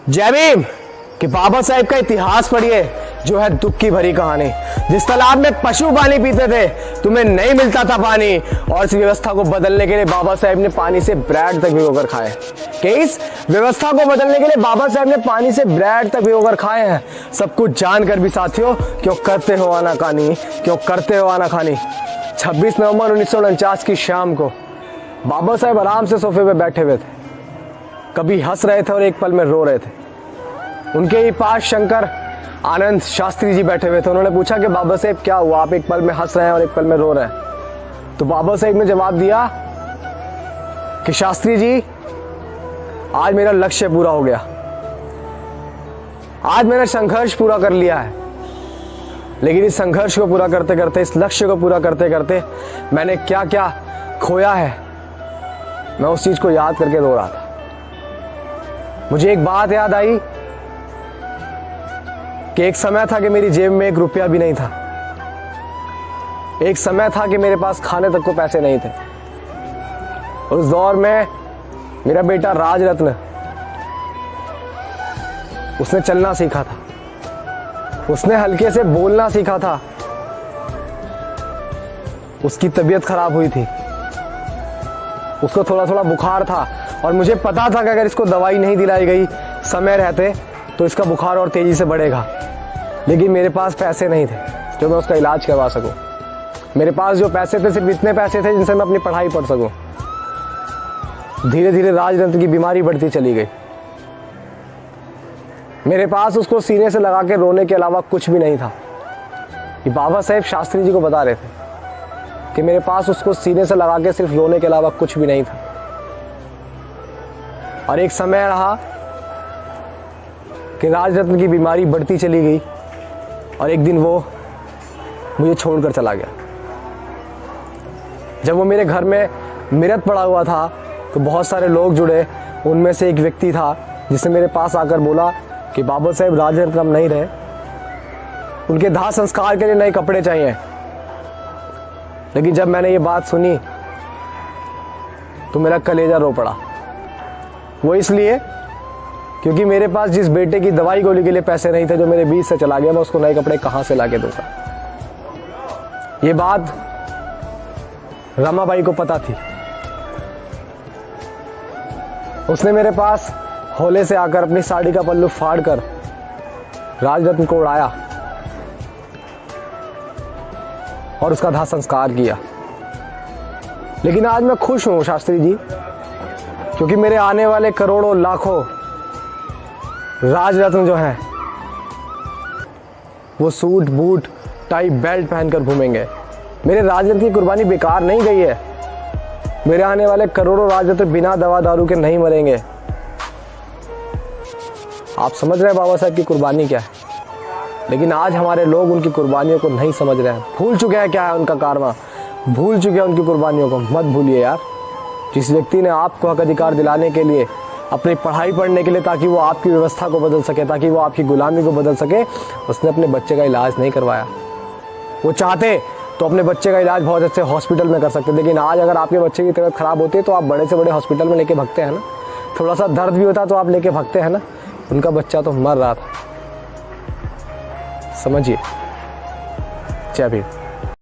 जय भीम। कि बाबा साहेब का इतिहास पढ़िए जो है दुख की भरी कहानी। जिस तालाब में पशु पानी पीते थे तुम्हें नहीं मिलता था पानी, और इस व्यवस्था को बदलने के लिए बाबा साहेब ने पानी से ब्रेड तक भिगोकर खाए। कि इस व्यवस्था को बदलने के लिए बाबा साहेब ने पानी से ब्रेड तक भिगोकर खाए हैं। सब कुछ जानकर भी साथियों क्यों करते हो आनाकानी, क्यों करते हो आनाकानी। 26 नवंबर 1949 की शाम को बाबा साहेब आराम से सोफे पे बैठे हुए थे। कभी हंस रहे थे और एक पल में रो रहे थे। उनके ही पास शंकर आनंद शास्त्री जी बैठे हुए थे। उन्होंने पूछा कि बाबा साहेब क्या हुआ, आप एक पल में हंस रहे हैं और एक पल में रो रहे हैं। तो बाबा साहेब ने जवाब दिया कि शास्त्री जी, आज मेरा लक्ष्य पूरा हो गया, आज मैंने संघर्ष पूरा कर लिया है। लेकिन इस संघर्ष को पूरा करते करते, इस लक्ष्य को पूरा करते करते मैंने क्या क्या खोया है, मैं उस चीज को याद करके रो रहा था। मुझे एक बात याद आई कि एक समय था कि मेरी जेब में 1 रुपया भी नहीं था। एक समय था कि मेरे पास खाने तक को पैसे नहीं थे। और उस दौर में मेरा बेटा राजरत्न, उसने चलना सीखा था, उसने हल्के से बोलना सीखा था। उसकी तबीयत खराब हुई थी, उसको थोड़ा थोड़ा बुखार था, और मुझे पता था कि अगर इसको दवाई नहीं दिलाई गई समय रहते तो इसका बुखार और तेजी से बढ़ेगा। लेकिन मेरे पास पैसे नहीं थे जो मैं उसका इलाज करवा सकूं। मेरे पास जो पैसे थे सिर्फ इतने पैसे थे जिनसे मैं अपनी पढ़ाई पढ़ सकूं। धीरे धीरे राजरत्न की बीमारी बढ़ती चली गई। मेरे पास उसको सीने से लगा के रोने के अलावा कुछ भी नहीं था। ये बाबा साहेब शास्त्री जी को बता रहे थे कि मेरे पास उसको सीने से लगा के सिर्फ रोने के अलावा कुछ भी नहीं था। और एक समय रहा कि राजरत्न की बीमारी बढ़ती चली गई, और एक दिन वो मुझे छोड़कर चला गया। जब वो मेरे घर में मृत पड़ा हुआ था तो बहुत सारे लोग जुड़े। उनमें से एक व्यक्ति था जिसने मेरे पास आकर बोला कि बाबा साहेब राजरत्न अब नहीं रहे, उनके दाह संस्कार के लिए नए कपड़े चाहिए। लेकिन जब मैंने ये बात सुनी तो मेरा कलेजा रो पड़ा। वो इसलिए क्योंकि मेरे पास जिस बेटे की दवाई गोली के लिए पैसे नहीं थे, जो मेरे बीच से चला गया, मैं उसको नए कपड़े कहां से लाके दूंगा। ये बात रमाबाई को पता थी। उसने मेरे पास होले से आकर अपनी साड़ी का पल्लू फाड़कर राजरत्न को उड़ाया और उसका दाह संस्कार किया। लेकिन आज मैं खुश हूं शास्त्री जी, क्योंकि मेरे आने वाले करोड़ों लाखों राजरत्न जो हैं वो सूट बूट टाई बेल्ट पहनकर घूमेंगे। मेरे राजरत्न की कुर्बानी बेकार नहीं गई है। मेरे आने वाले करोड़ों राजरत्न बिना दवा दारू के नहीं मरेंगे। आप समझ रहे हैं बाबा साहब की कुर्बानी क्या है। लेकिन आज हमारे लोग उनकी कुर्बानियों को नहीं समझ रहे हैं, भूल चुके हैं क्या है उनका कारवा, भूल चुके हैं उनकी कुर्बानियों को। मत भूलिए यार, जिस व्यक्ति ने आपको हक अधिकार दिलाने के लिए, अपनी पढ़ाई पढ़ने के लिए, ताकि वो आपकी व्यवस्था को बदल सके, ताकि वो आपकी गुलामी को बदल सके, उसने अपने बच्चे का इलाज नहीं करवाया। वो चाहते तो अपने बच्चे का इलाज बहुत अच्छे हॉस्पिटल में कर सकते। लेकिन आज अगर आपके बच्चे की तबीयत खराब होती है तो आप बड़े से बड़े हॉस्पिटल में लेके भागते हैं ना। थोड़ा सा दर्द भी होता तो आप लेके भागते हैं ना। उनका बच्चा तो मर रहा था। समझिए। जय भीम।